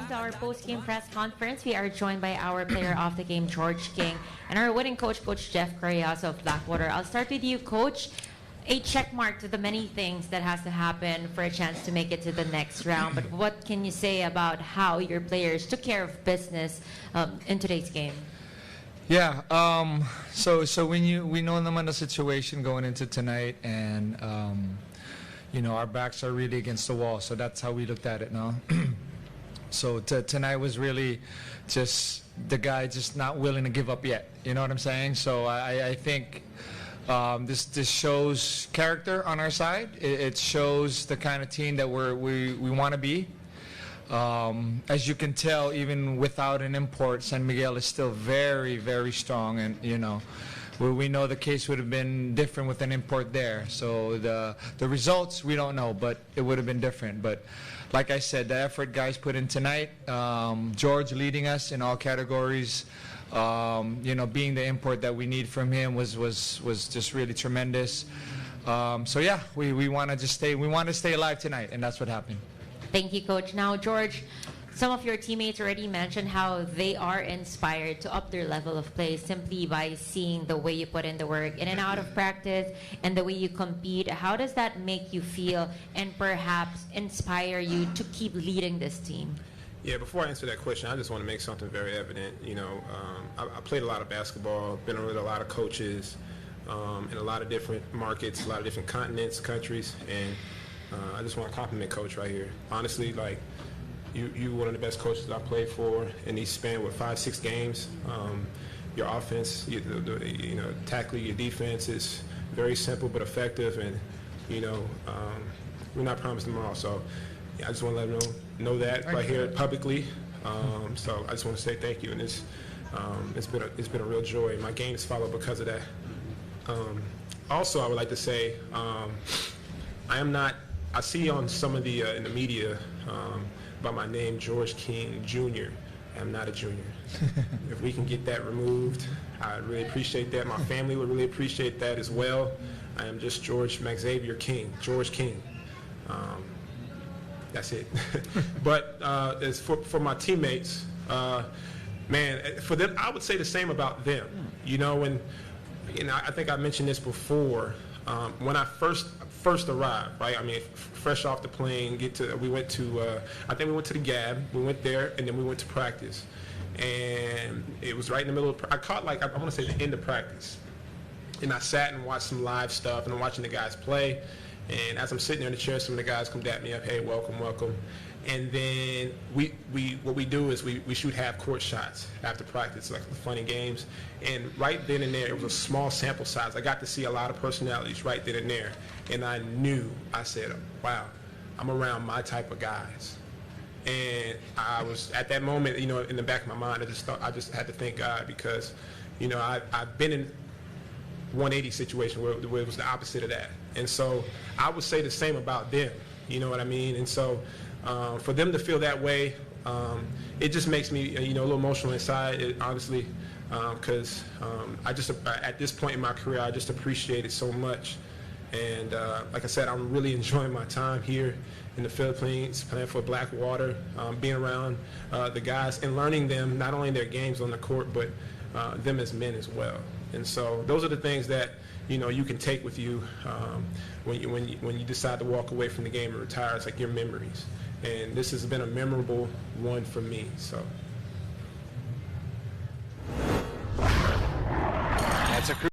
welcome to our post-game press conference. We are joined by our player of the game, George King, and our winning coach, Coach Jeff Correazo of Blackwater. I'll start with you, Coach. A check mark to the many things that has to happen for a chance to make it to the next round. But what can you say about how your players took care of business in today's game? Yeah. So we know them on the situation going into tonight, and our backs are really against the wall. So that's how we looked at it now. So tonight was really just the guy just not willing to give up yet. You know what I'm saying? So I think this shows character on our side. It shows the kind of team that we want to be. As you can tell, even without an import, San Miguel is still very, very strong, and we know the case would have been different with an import there. So the results we don't know, but it would have been different. But like I said, the effort guys put in tonight, George leading us in all categories, being the import that we need from him was just really tremendous. So yeah, we want to stay alive tonight, and that's what happened. Thank you, Coach. Now, George, some of your teammates already mentioned how they are inspired to up their level of play simply by seeing the way you put in the work in and out of practice and the way you compete. How does that make you feel and perhaps inspire you to keep leading this team? Yeah, before I answer that question, I just want to make something very evident. I played a lot of basketball, been with a lot of coaches in a lot of different markets, a lot of different continents, countries, and I just want to compliment Coach right here. Honestly, you one of the best coaches I played for, and he spanned 5-6 games. Your offense, tackling your defense is very simple but effective, and we're not promised tomorrow. So I just want to let them know that right here publicly. So I just want to say thank you, and it's been a real joy. My game is followed because of that. Also, I would like to say I see on some of the in the media by my name, George King Jr. I'm not a junior. If we can get that removed, I'd really appreciate that. My family would really appreciate that as well. I am just George Xavier King, George King. That's it. But as for my teammates, for them, I would say the same about them. I think I mentioned this before. When I first arrived, right? I mean, fresh off the plane, we went to the Gab. We went there, and then we went to practice. And it was right in the middle of, I caught I want to say the end of practice. And I sat and watched some live stuff, and I'm watching the guys play. And as I'm sitting there in the chair, some of the guys come dap me up, hey, welcome, welcome. And then what we do is we shoot half-court shots after practice, like the funny games. And right then and there, it was a small sample size. I got to see a lot of personalities right then and there. And I said, wow, I'm around my type of guys. And I was, at that moment, in the back of my mind, I just had to thank God because, I've been in 180 situation where it was the opposite of that. And so I would say the same about them, you know what I mean? And so for them to feel that way, it just makes me, a little emotional inside, honestly, because I just, at this point in my career, I just appreciate it so much. And like I said, I'm really enjoying my time here in the Philippines, playing for Blackwater, being around the guys and learning them, not only their games on the court, but them as men as well. And so those are the things that, you can take with you when you decide to walk away from the game and retire. It's like your memories. And this has been a memorable one for me. So. That's a